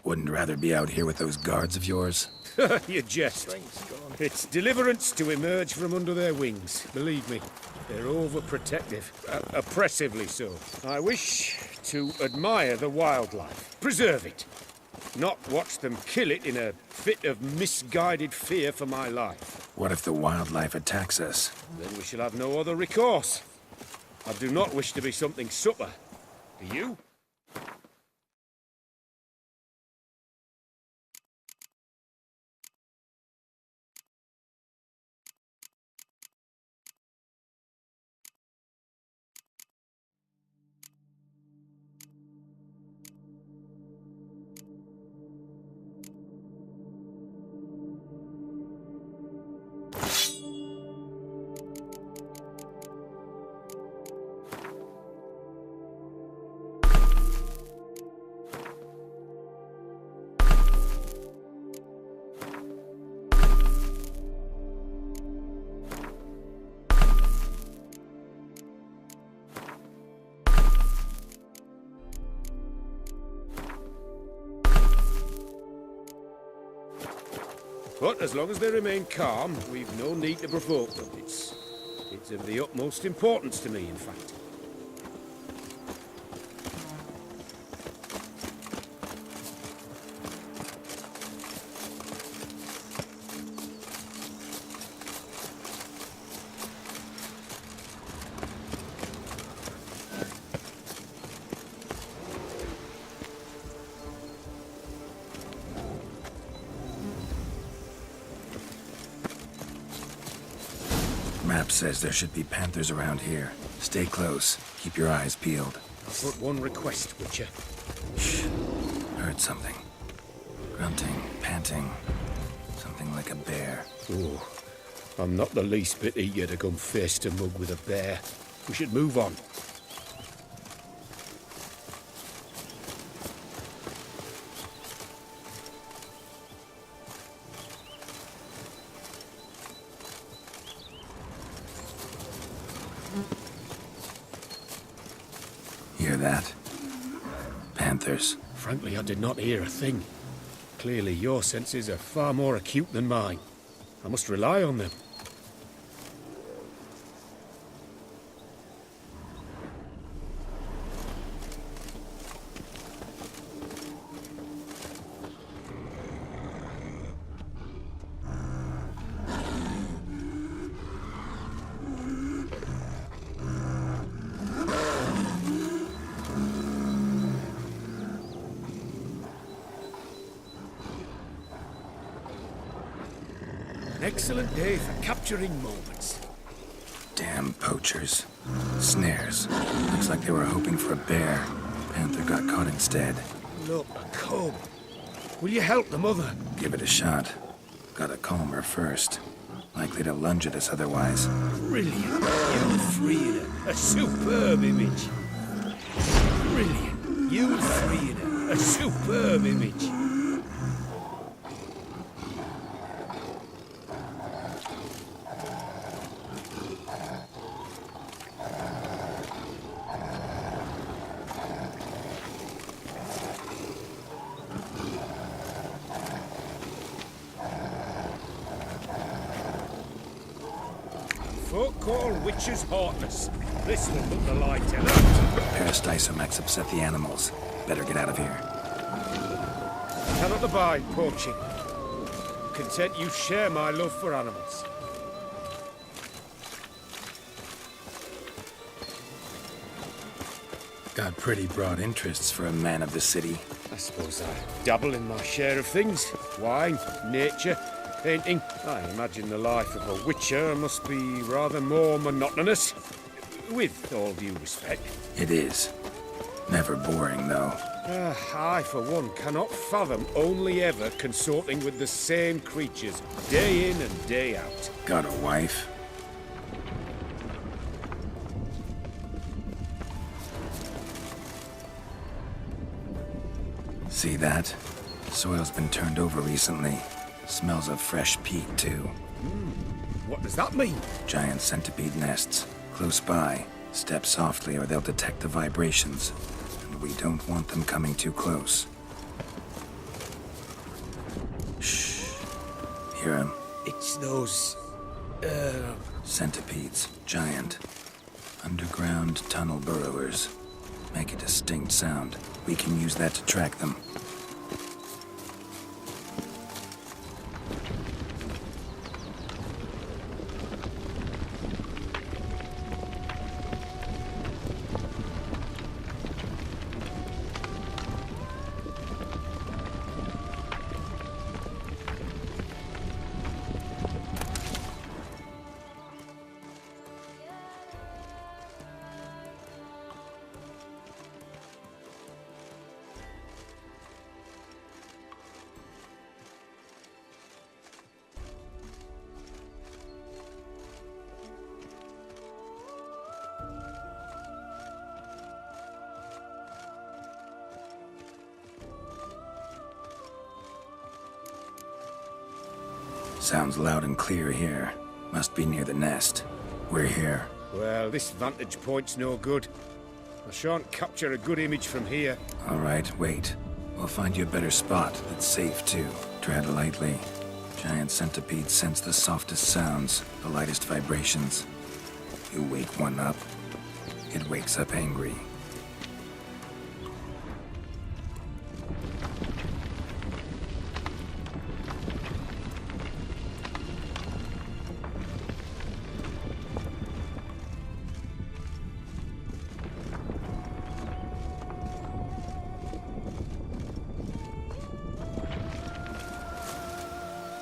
Wouldn't rather be out here with those guards of yours? You jest. It's deliverance to emerge from under their wings. Believe me, they're overprotective. Oppressively so. I wish to admire the wildlife. Preserve it. Not watch them kill it in a fit of misguided fear for my life. What if the wildlife attacks us? Then we shall have no other recourse. I do not wish to be something supper. Do you? But as long as they remain calm, we've no need to provoke them. It's of the utmost importance to me, in fact. Map says there should be panthers around here. Stay close. Keep your eyes peeled. I'll put one request, Witcher. Shh. Heard something. Grunting, panting. Something like a bear. Oh, I'm not the least bit eager to come face to mug with a bear. We should move on. Hear that? Panthers. Frankly, I did not hear a thing. Clearly, your senses are far more acute than mine. I must rely on them. Excellent day for capturing moments. Damn poachers. Snares. Looks like they were hoping for a bear. Panther got caught instead. Look, a cub. Will you help the mother? Give it a shot. Gotta calm her first. Likely to lunge at us otherwise. Brilliant. You freed her. A superb image. Brilliant. You freed her. A superb image. Folk call witches heartless. This will put the light in. Peristysomex upset the animals. Better get out of here. Cannot abide poaching. Content you share my love for animals. Got pretty broad interests for a man of the city. I suppose I dabble in my share of things. Wine, nature, painting. I imagine the life of a witcher must be rather more monotonous. With all due respect. It is. Never boring, though. I, for one, cannot fathom only ever consorting with the same creatures, day in and day out. Got a wife? See that? Soil's been turned over recently. Smells of fresh peat, too. What does that mean? Giant centipede nests. Close by. Step softly or they'll detect the vibrations. And we don't want them coming too close. hear him? It's those... Centipedes. Giant. Underground tunnel burrowers. Make a distinct sound. We can use that to track them. Sounds loud and clear here. Must be near the nest. We're here. Well, this vantage point's no good. I shan't capture a good image from here. All right, wait. We'll find you a better spot that's safe, too. Tread lightly. Giant centipedes sense the softest sounds, the lightest vibrations. You wake one up, it wakes up angry.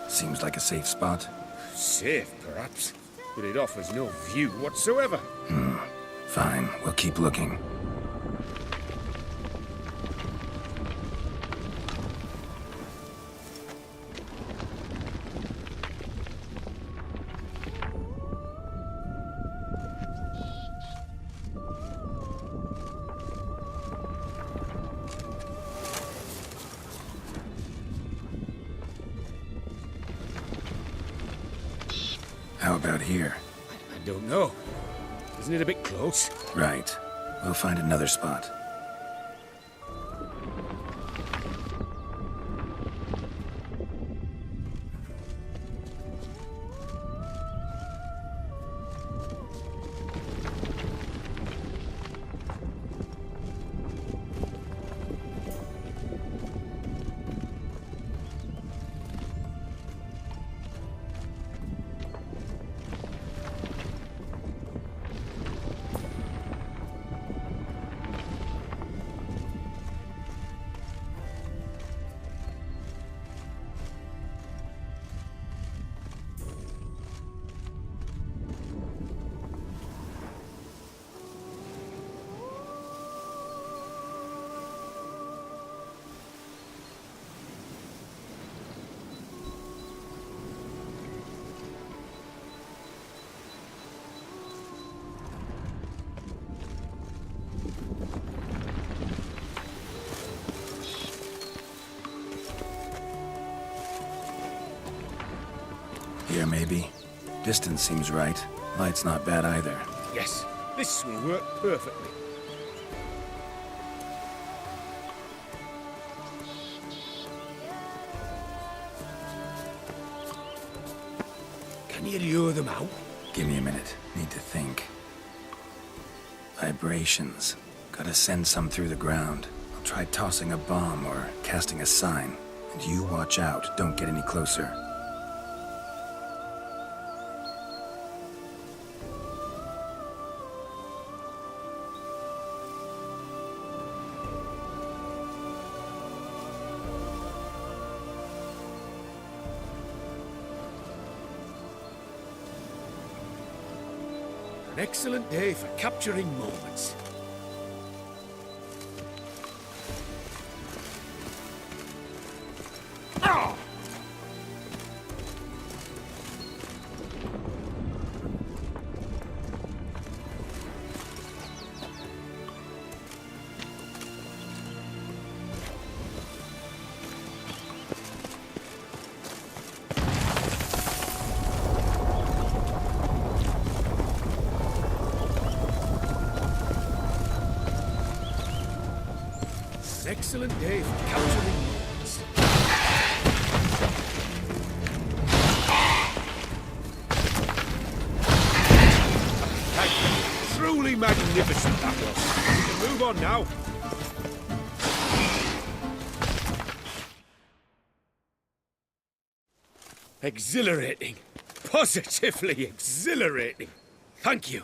Seems like a safe spot. Safe, perhaps, but it offers no view whatsoever. Fine, we'll keep looking. How about here? I don't know. Isn't it a bit close? Right. We'll find another spot. Here, maybe. Distance seems right. Light's not bad either. Yes, this will work perfectly. Can you lure them out? Give me a minute. Need to think. Vibrations. Gotta send some through the ground. I'll try tossing a bomb or casting a sign. And you watch out. Don't get any closer. An excellent day for capturing moments. Ah! An excellent day for capturing moments. Truly magnificent, that was. We can move on now. Exhilarating. Positively exhilarating. Thank you.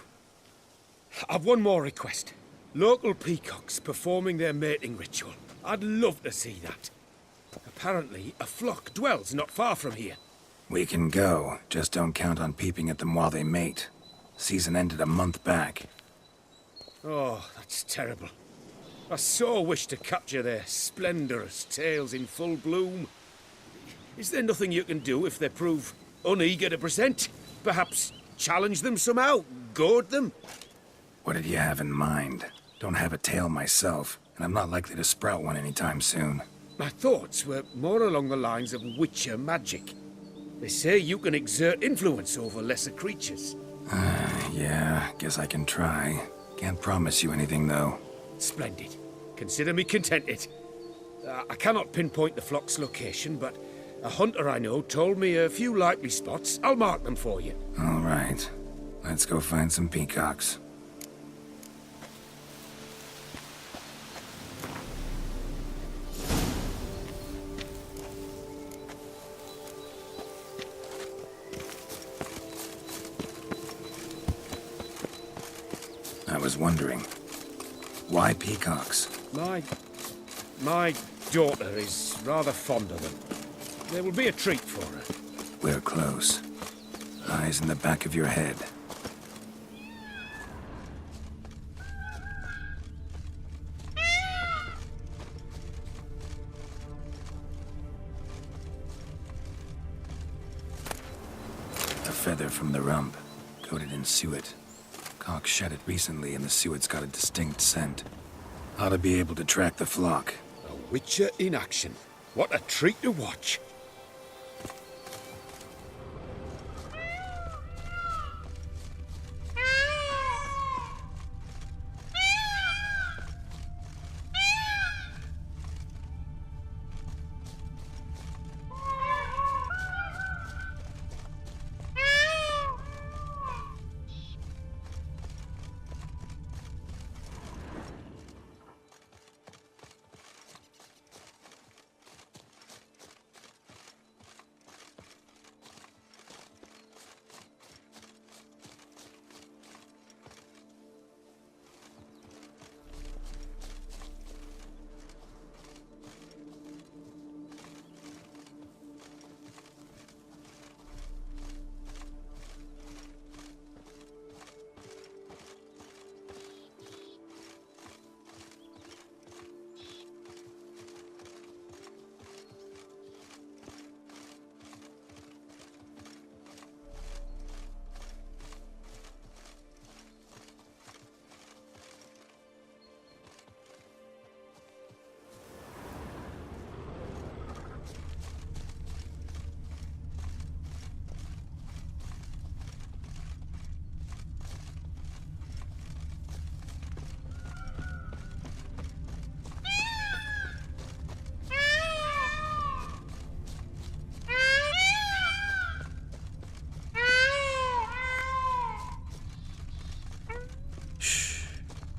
I've one more request. Local peacocks performing their mating ritual. I'd love to see that. Apparently, a flock dwells not far from here. We can go, just don't count on peeping at them while they mate. Season ended a month back. Oh, that's terrible. I so wish to capture their splendorous tails in full bloom. Is there nothing you can do if they prove uneager to present? Perhaps challenge them somehow? Goad them? What did you have in mind? Don't have a tail myself, and I'm not likely to sprout one anytime soon. My thoughts were more along the lines of Witcher magic. They say you can exert influence over lesser creatures. Yeah, guess I can try. Can't promise you anything, though. Splendid. Consider me contented. I cannot pinpoint the flock's location, but a hunter I know told me a few likely spots. I'll mark them for you. All right. Let's go find some peacocks. I was wondering, why peacocks? My daughter is rather fond of them. There will be a treat for her. We're close. Eyes in the back of your head. A feather from the rump, coated in suet. Cock shed it recently and the suet's got a distinct scent. Ought to be able to track the flock. A Witcher in action. What a treat to watch.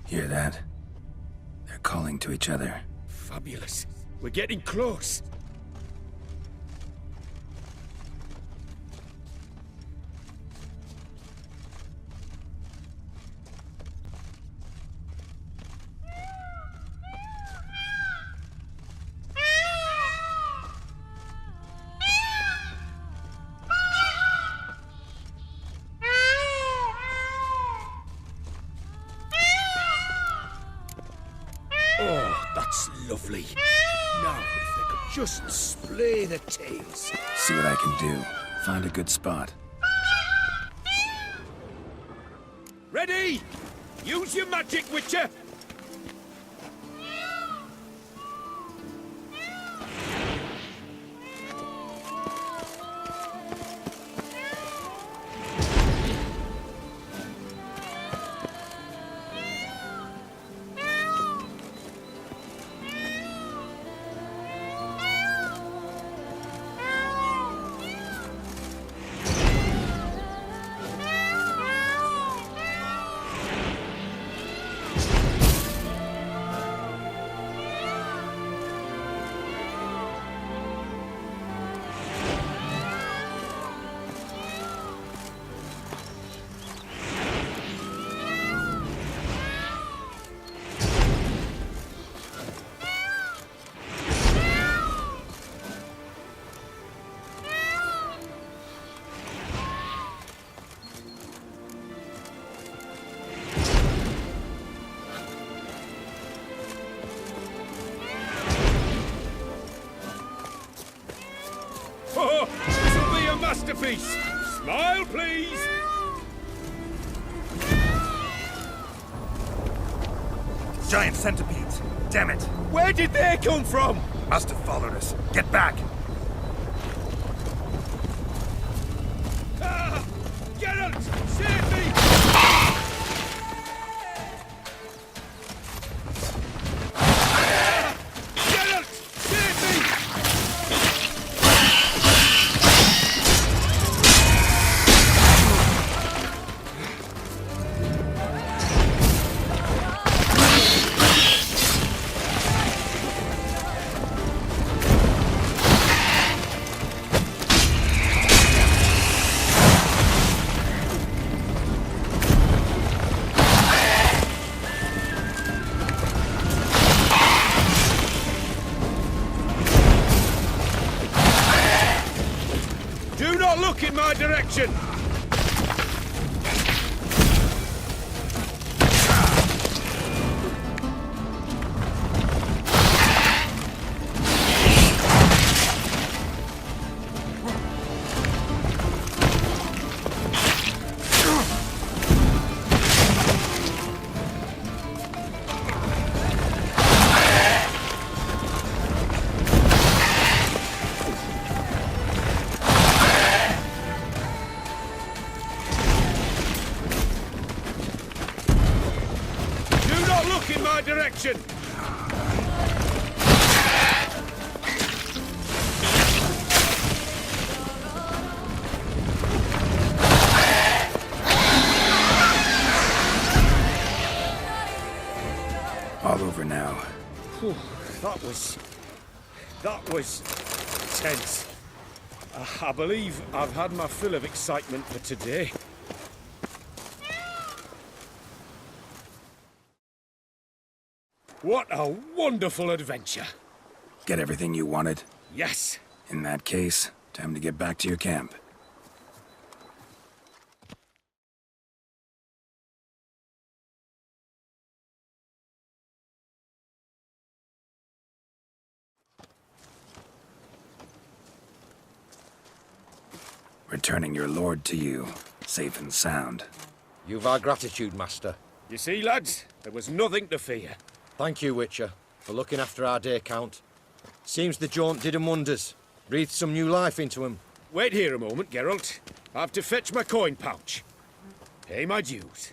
Hear that? They're calling to each other. Fabulous. We're getting close. Oh, that's lovely. Now, if they could just splay the tails. See what I can do. Find a good spot. Ready? Use your magic, Witcher! please! Smile, please! Giant centipedes! Damn it! Where did they come from? Must have followed us. Get back! Ah! Geralt! Save me! Ah! Geralt! Save me! Do not look in my direction! Do not look in my direction! All over now. Whew, that was tense. I believe I've had my fill of excitement for today. What a wonderful adventure! Get everything you wanted? Yes, In that case, time to get back to your camp. Returning your lord to you, safe and sound. You've our gratitude, Master. you see, lads, there was nothing to fear. Thank you, Witcher, for looking after our day count. Seems the jaunt did 'em wonders. Breathed some new life into 'em. Wait here a moment, Geralt. I have to fetch my coin pouch. Pay my dues.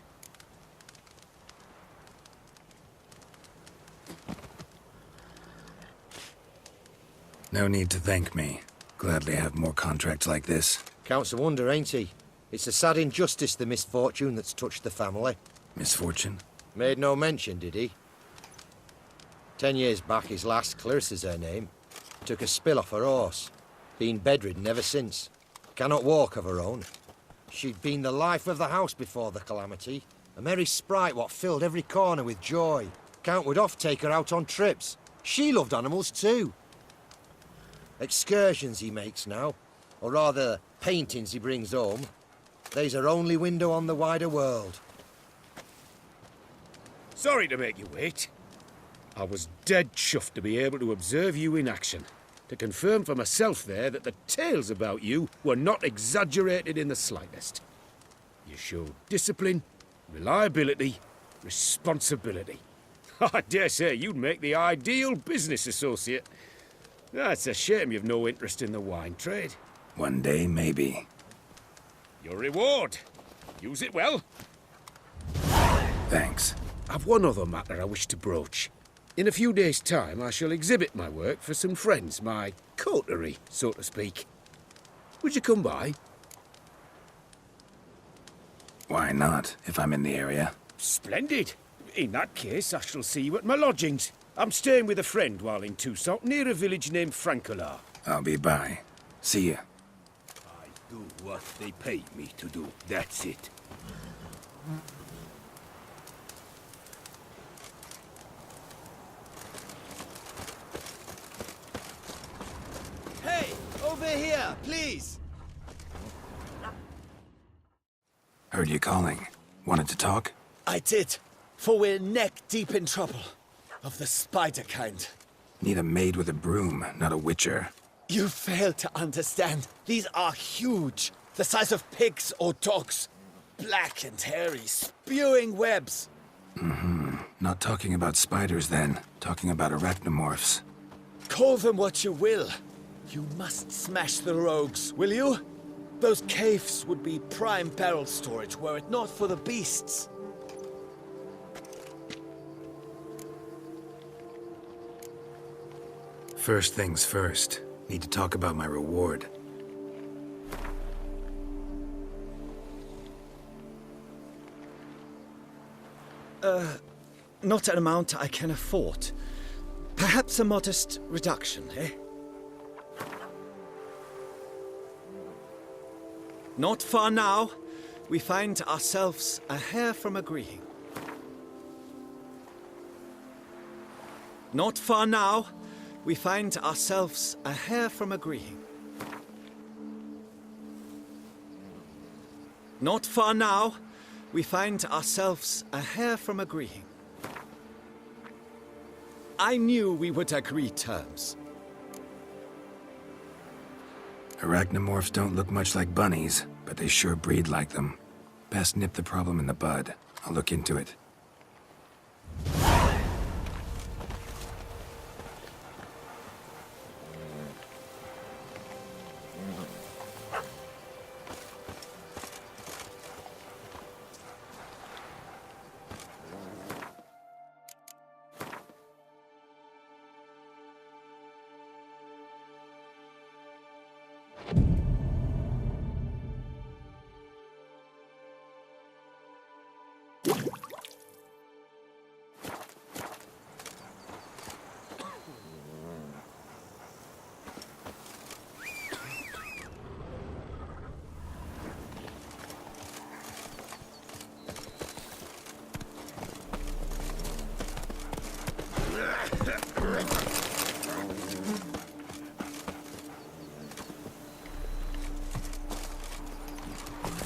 No need to thank me. Gladly have more contracts like this. Count's a wonder, ain't he? It's a sad injustice, the misfortune that's touched the family. Misfortune? Made no mention, did he? 10 years back, his lass, Clarissa's her name, took a spill off her horse. Been bedridden ever since. Cannot walk of her own. She'd been the life of the house before the calamity. A merry sprite what filled every corner with joy. Count would oft take her out on trips. She loved animals too. Excursions he makes now, or rather, paintings he brings home. They's her only window on the wider world. Sorry to make you wait. I was dead chuffed to be able to observe you in action. To confirm for myself there that the tales about you were not exaggerated in the slightest. You showed discipline, reliability, responsibility. I dare say you'd make the ideal business associate. It's a shame you've no interest in the wine trade. One day, maybe. Your reward. Use it well. Thanks. I've one other matter I wish to broach. In a few days' time, I shall exhibit my work for some friends, my coterie, so to speak. Would you come by? Why not, if I'm in the area? Splendid. In that case, I shall see you at my lodgings. I'm staying with a friend while in Toussaint, near a village named Francolar. I'll be by. See ya. I do what they pay me to do. That's it. Hey, over here, please! Heard you calling. Wanted to talk? I did, for we're neck-deep in trouble. Of the spider kind. Need a maid with a broom, not a witcher. You fail to understand. These are huge. The size of pigs or dogs. Black and hairy, spewing webs. Not talking about spiders then. Talking about arachnomorphs. Call them what you will. You must smash the rogues, will you? Those caves would be prime barrel storage were it not for the beasts. First things first. Need to talk about my reward. Not an amount I can afford. Perhaps a modest reduction, eh? Not far now, we find ourselves a hair from agreeing. Not far now, we find ourselves a hair from agreeing. Not far now, we find ourselves a hair from agreeing. I knew we would agree terms. Arachnomorphs don't look much like bunnies, but they sure breed like them. Best nip the problem in the bud. I'll look into it.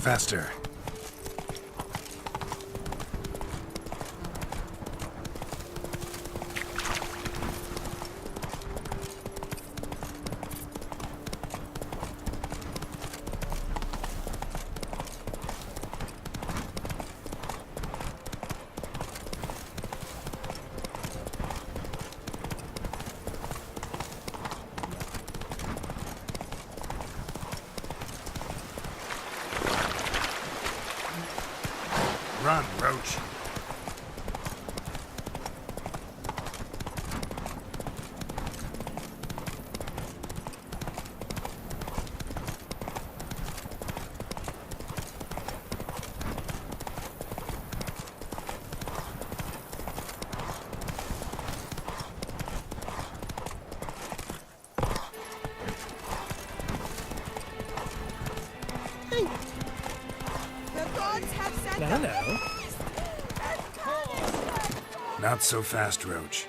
Faster. Run, Roach. Hello. Not so fast, Roach.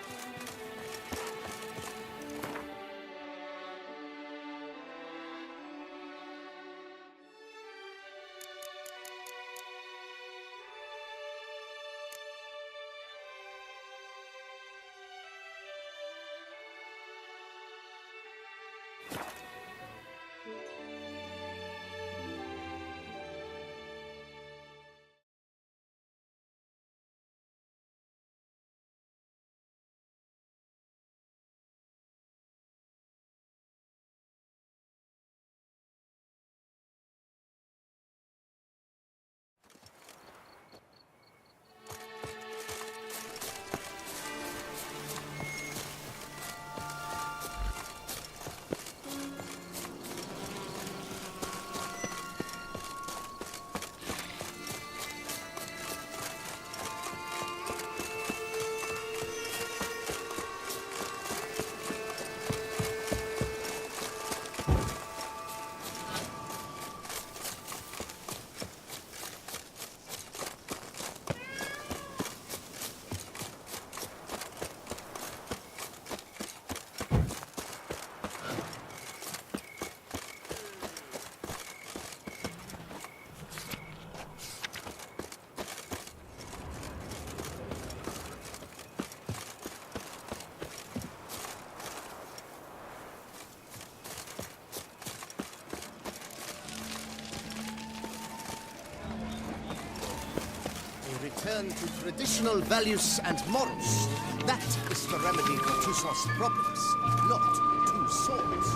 return to traditional values and morals. That is the remedy for Toussaint's problems, not two swords.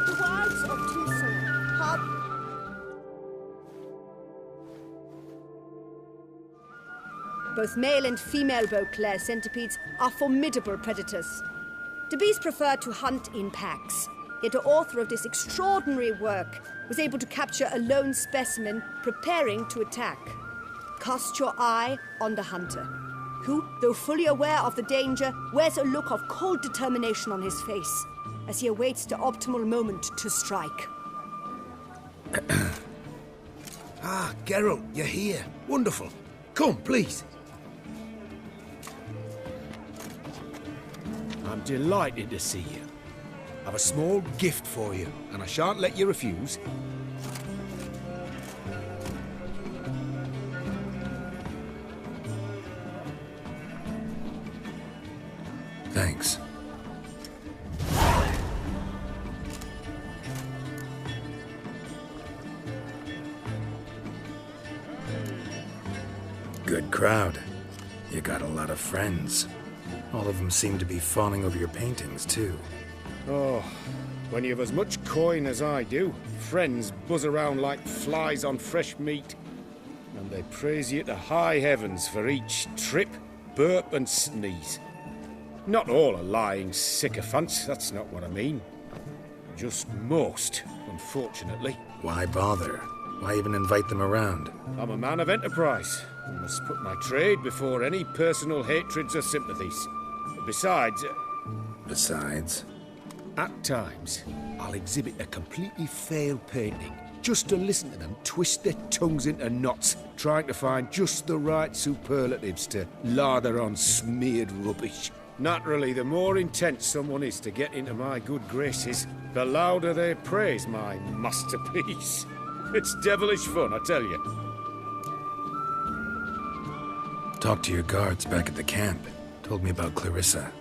The wives of Toussaint had... Both male and female Beauclair centipedes are formidable predators. The bees prefer to hunt in packs, yet the author of this extraordinary work was able to capture a lone specimen preparing to attack. Cast your eye on the hunter, who, though fully aware of the danger, wears a look of cold determination on his face as he awaits the optimal moment to strike. Ah, Geralt, you're here. Wonderful. Come, please. I'm delighted to see you. I've a small gift for you, and I shan't let you refuse. Thanks. Good crowd. You got a lot of friends. All of them seem to be fawning over your paintings, too. Oh, when you've as much coin as I do, friends buzz around like flies on fresh meat. And they praise you to high heavens for each trip, burp and sneeze. Not all are lying sycophants, that's not what I mean. Just most, unfortunately. Why bother? Why even invite them around? I'm a man of enterprise. I must put my trade before any personal hatreds or sympathies. Besides... Besides? At times, I'll exhibit a completely failed painting, just to listen to them twist their tongues into knots, trying to find just the right superlatives to lather on smeared rubbish. naturally, the more intent someone is to get into my good graces, the louder they praise my masterpiece. It's devilish fun, I tell you. Talked to your guards back at the camp. Told me about Clarissa.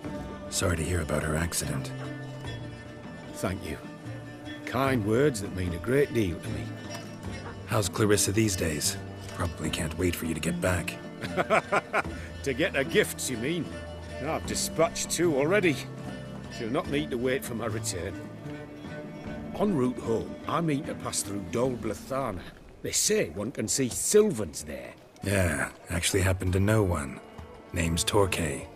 Sorry to hear about her accident. Thank you. Kind words that mean a great deal to me. How's Clarissa these days? Probably can't wait for you to get back. To get her gifts, you mean? I've dispatched 2 already. She'll not need to wait for my return. En route home, I mean to pass through Dol Blathana. They say one can see Sylvans there. Yeah, actually happen to know one. Name's Torquay.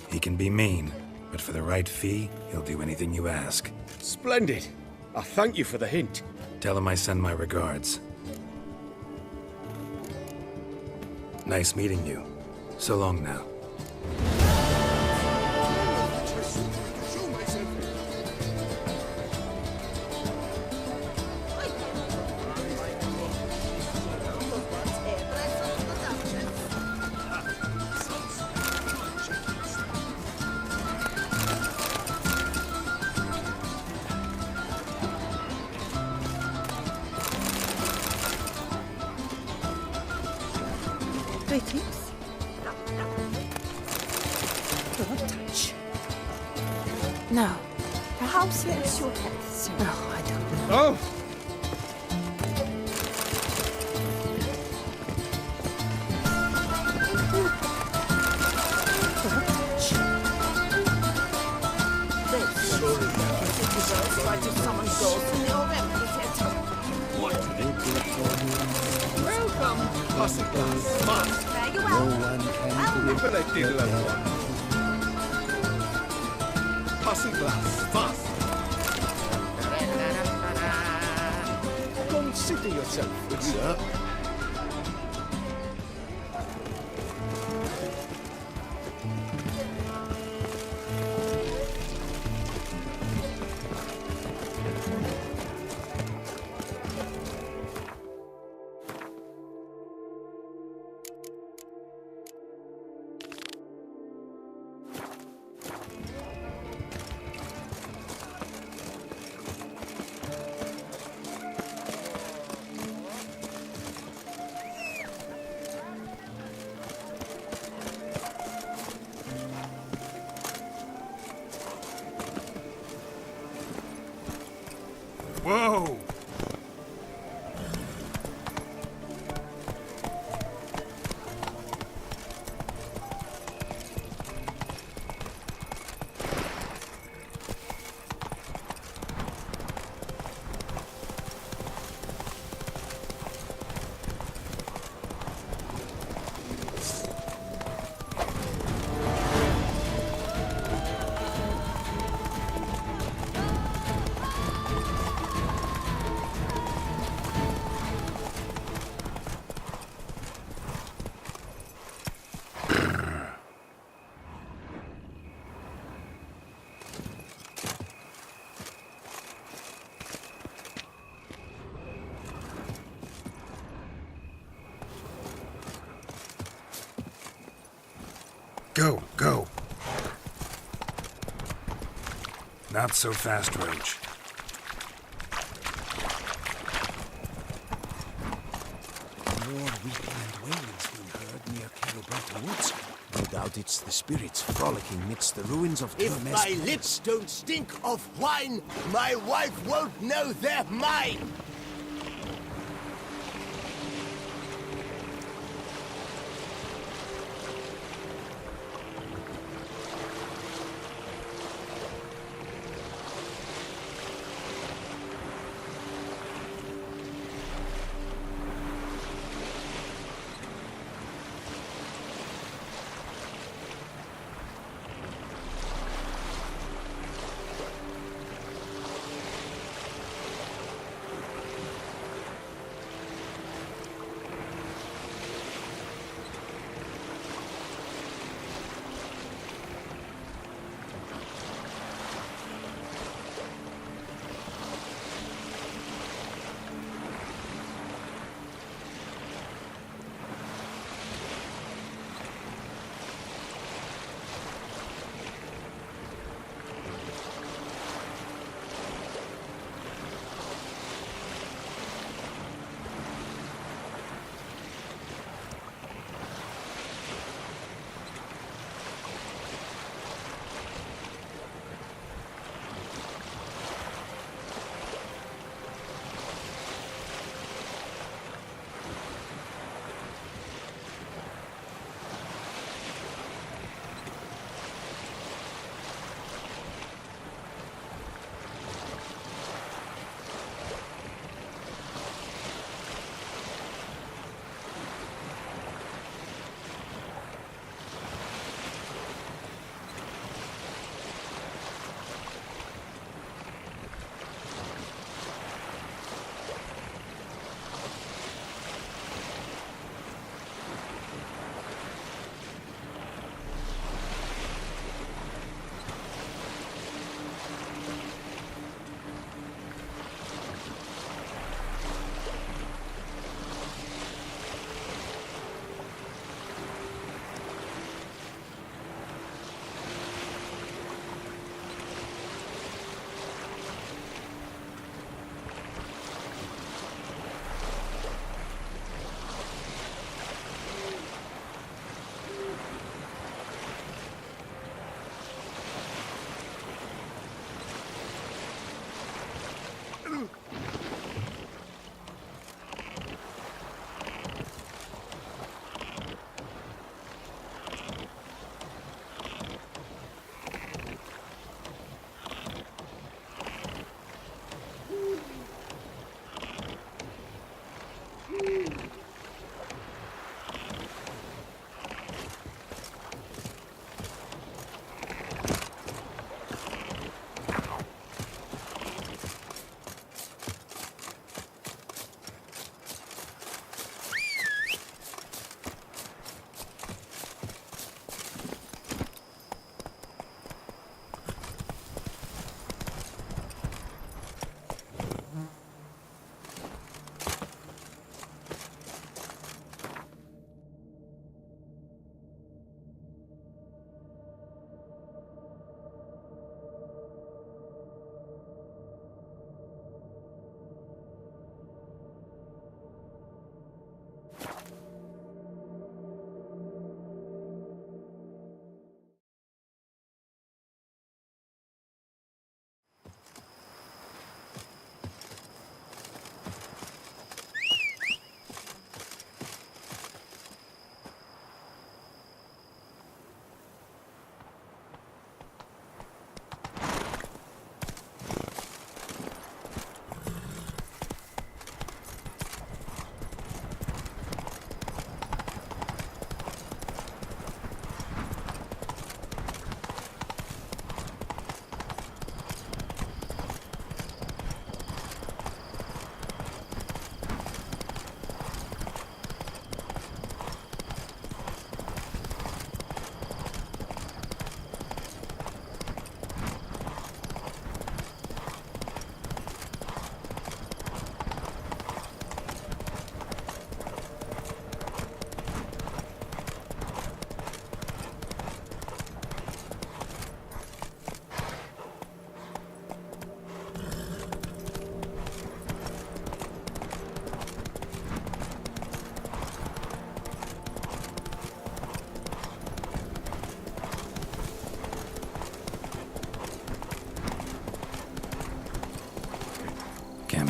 He can be mean, but for the right fee, he'll do anything you ask. Splendid. I thank you for the hint. Tell him I send my regards. Nice meeting you. So long now. Greetings. Don't touch. No. Perhaps it's your health, sir. No, I don't. Oh! Consider yourself, good sir. Go, go. Not so fast, Roach. More weekend wailings being heard near Kettlebrook Woods. No doubt it's the spirits frolicking midst the ruins of If Termes. my lips don't stink of wine, my wife won't know they're mine!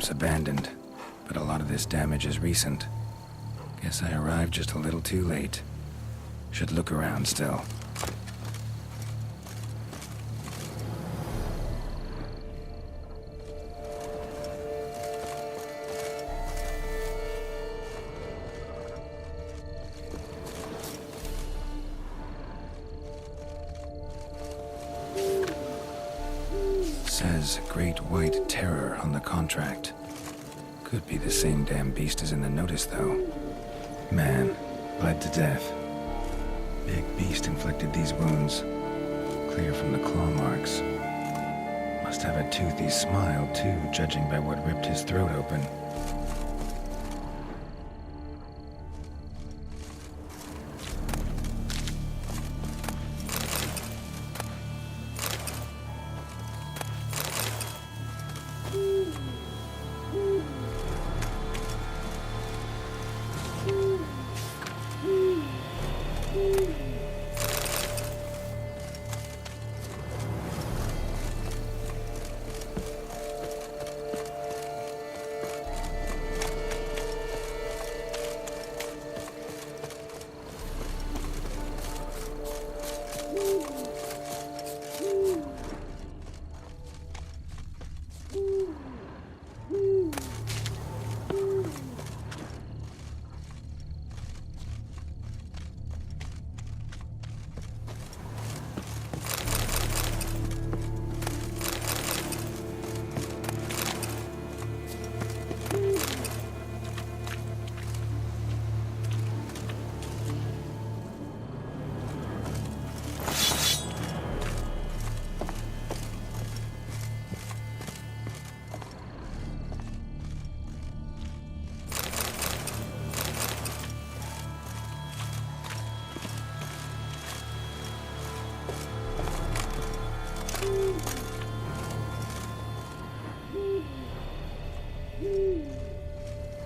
camp's abandoned, but a lot of this damage is recent. Guess I arrived just a little too late. Should look around still. Says Great White Terror on the contract. Could be the same damn beast as in the notice, though. Man, bled to death. Big beast inflicted these wounds. Clear from the claw marks. Must have a toothy smile, too, judging by what ripped his throat open.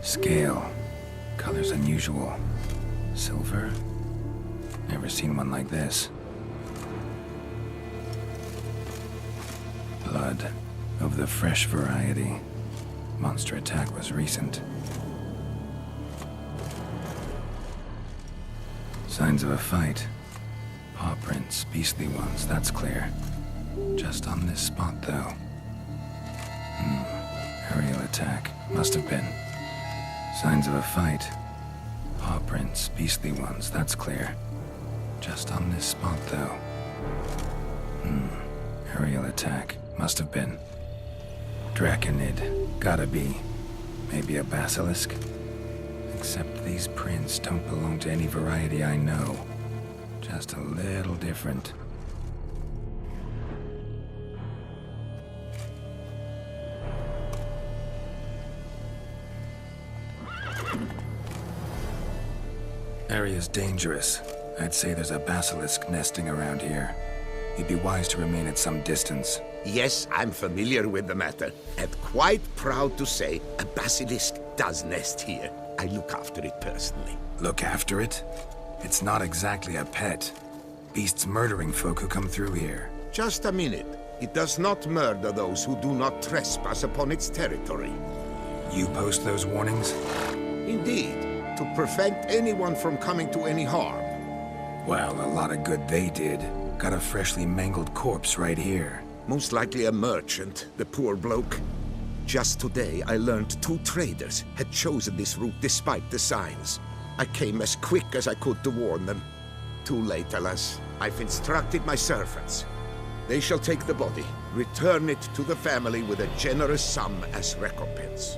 Scale. Color's unusual. Silver? Never seen one like this. Blood. Of the fresh variety. Monster attack was recent. Signs of a fight. Paw prints, beastly ones, that's clear. Just on this spot, though. Aerial attack. Must have been. Signs of a fight. Paw prints, beastly ones, that's clear. Just on this spot, though. Aerial attack. Must have been. Draconid. Gotta be. Maybe a basilisk? Except these prints don't belong to any variety I know. Just a little different. Area's dangerous. I'd say there's a basilisk nesting around here. You'd be wise to remain at some distance. Yes, I'm familiar with the matter, and quite proud to say a basilisk does nest here. I look after it personally. Look after it? It's not exactly a pet. Beasts murdering folk who come through here. Just a minute. It does not murder those who do not trespass upon its territory. You post those warnings? Indeed, to prevent anyone from coming to any harm. Well, a lot of good they did. Got a freshly mangled corpse right here. Most likely a merchant, the poor bloke. Just today, I learned 2 traders had chosen this route despite the signs. I came as quick as I could to warn them. Too late, alas. I've instructed my servants. They shall take the body, return it to the family with a generous sum as recompense.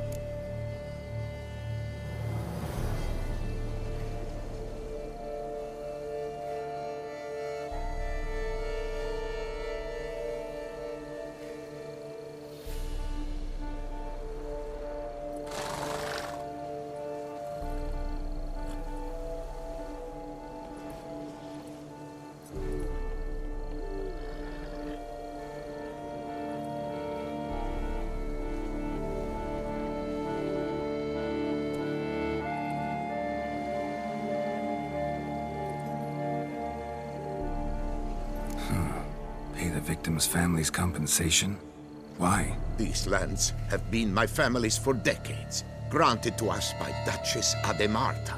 Pay the victim's family's compensation? Why? These lands have been my family's for decades, granted to us by Duchess Ademarta.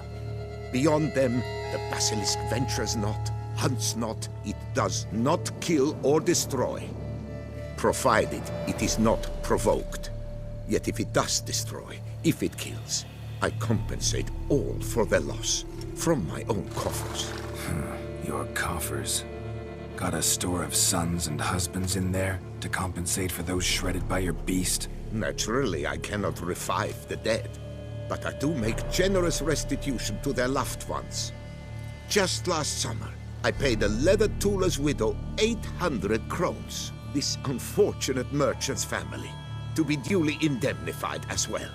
Beyond them, the Basilisk ventures not, hunts not, it does not kill or destroy, provided it is not provoked. Yet if it does destroy, if it kills, I compensate all for their loss, from my own coffers. Your coffers. Got a store of sons and husbands in there to compensate for those shredded by your beast? Naturally, I cannot revive the dead, but I do make generous restitution to their loved ones. Just last summer, I paid a leather tooler's widow 800 crowns, this unfortunate merchant's family, to be duly indemnified as well.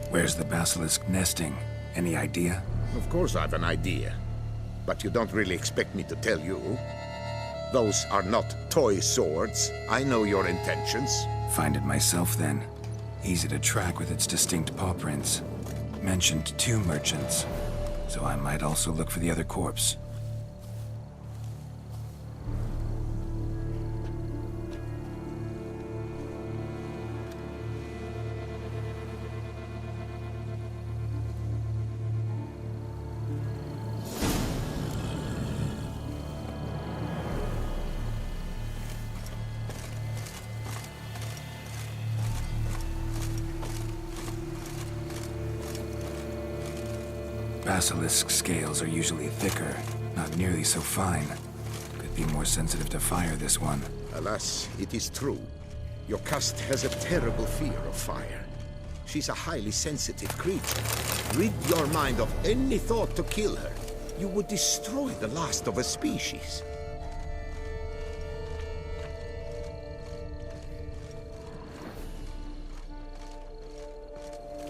Where's the basilisk nesting? Any idea? Of course I have an idea, but you don't really expect me to tell you. Those are not toy swords. I know your intentions. Find it myself then. Easy to track with its distinct paw prints. Mentioned 2 merchants, so I might also look for the other corpse. Basilisk scales are usually thicker, not nearly so fine. Could be more sensitive to fire, this one. Alas, it is true. Your caste has a terrible fear of fire. She's a highly sensitive creature. Rid your mind of any thought to kill her. You would destroy the last of a species.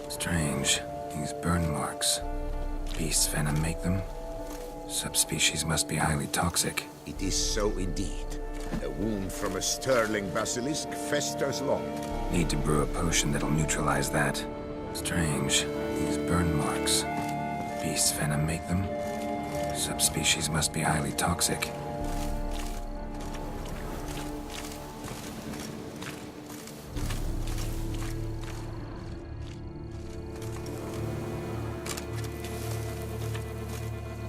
Strange. These burn marks. Beast's venom make them? Subspecies must be highly toxic. It is so indeed. A wound from a sterling basilisk festers long. Need to brew a potion that'll neutralize that. Strange. These burn marks. Beast's venom make them? Subspecies must be highly toxic.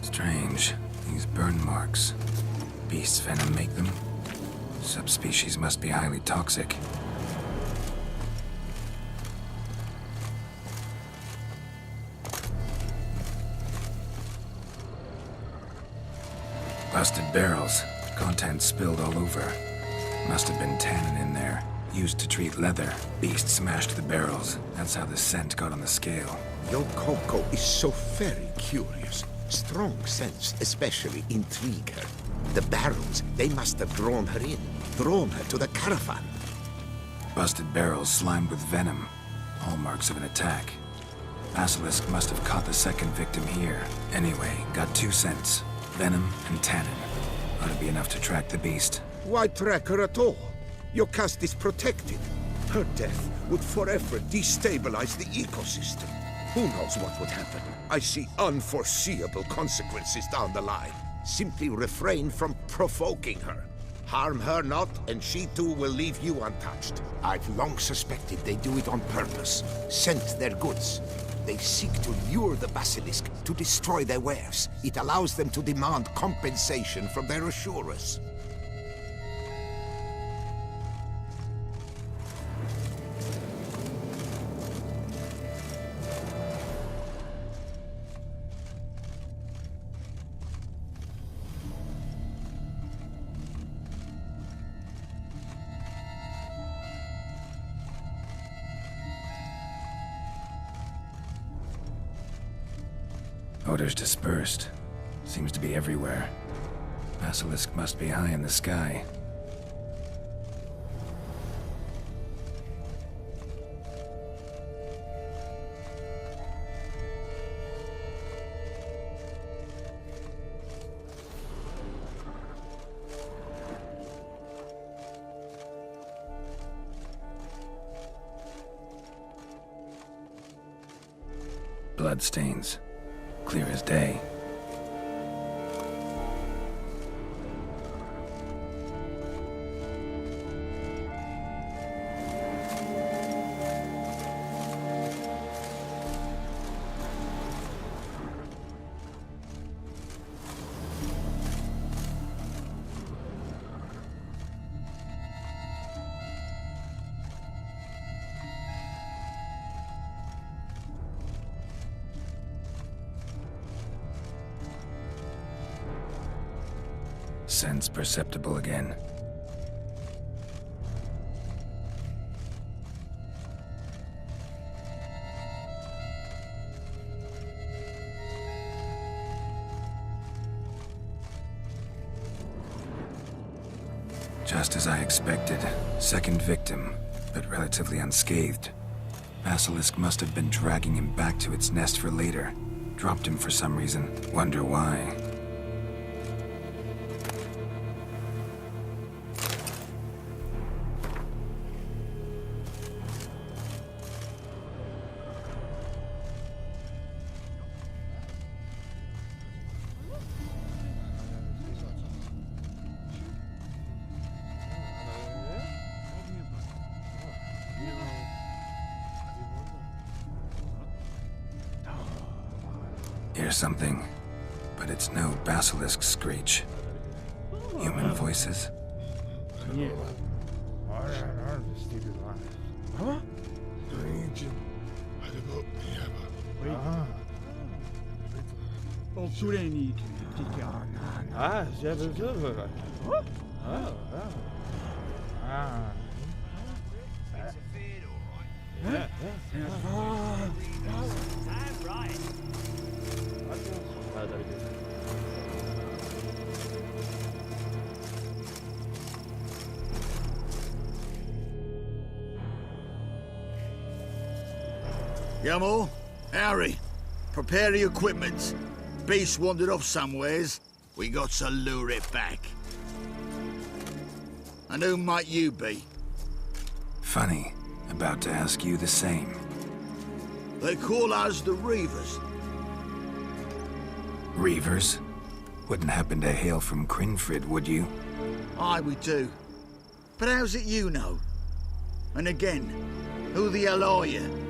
Strange. These burn marks. Beast's venom make them? Subspecies must be highly toxic. Busted barrels. Contents spilled all over. Must have been tannin in there. Used to treat leather. Beast smashed the barrels. That's how the scent got on the scale. Your Coco is so very curious. Strong scents especially intrigue her. The barrels, they must have drawn her in. Drawn her to the caravan. Busted barrels slimed with venom. Hallmarks of an attack. Basilisk must have caught the second victim here. Anyway, got 2 scents. Venom and tannin. Ought to be enough to track the beast. Why track her at all? Your caste is protected. Her death would forever destabilize the ecosystem. Who knows what would happen? I see unforeseeable consequences down the line. Simply refrain from provoking her. Harm her not, and she too will leave you untouched. I've long suspected they do it on purpose. Scent their goods. They seek to lure the basilisk to destroy their wares. It allows them to demand compensation from their assurers. Odors dispersed. Seems to be everywhere. Basilisk must be high in the sky. Bloodstains. clear as day. Sense perceptible again. Just as I expected. Second victim, but relatively unscathed. Basilisk must have been dragging him back to its nest for later. Dropped him for some reason. Wonder why. Hear something, but it's no basilisk screech. Human voices? Yamo, Harry, prepare your equipment. Beast wandered off somewheres. We got to lure it back. And who might you be? Funny. About to ask you the same. They call us the Reavers. Reavers? Wouldn't happen to hail from Crinfrid, would you? Aye, we do. But how's it you know? And again, who the hell are you?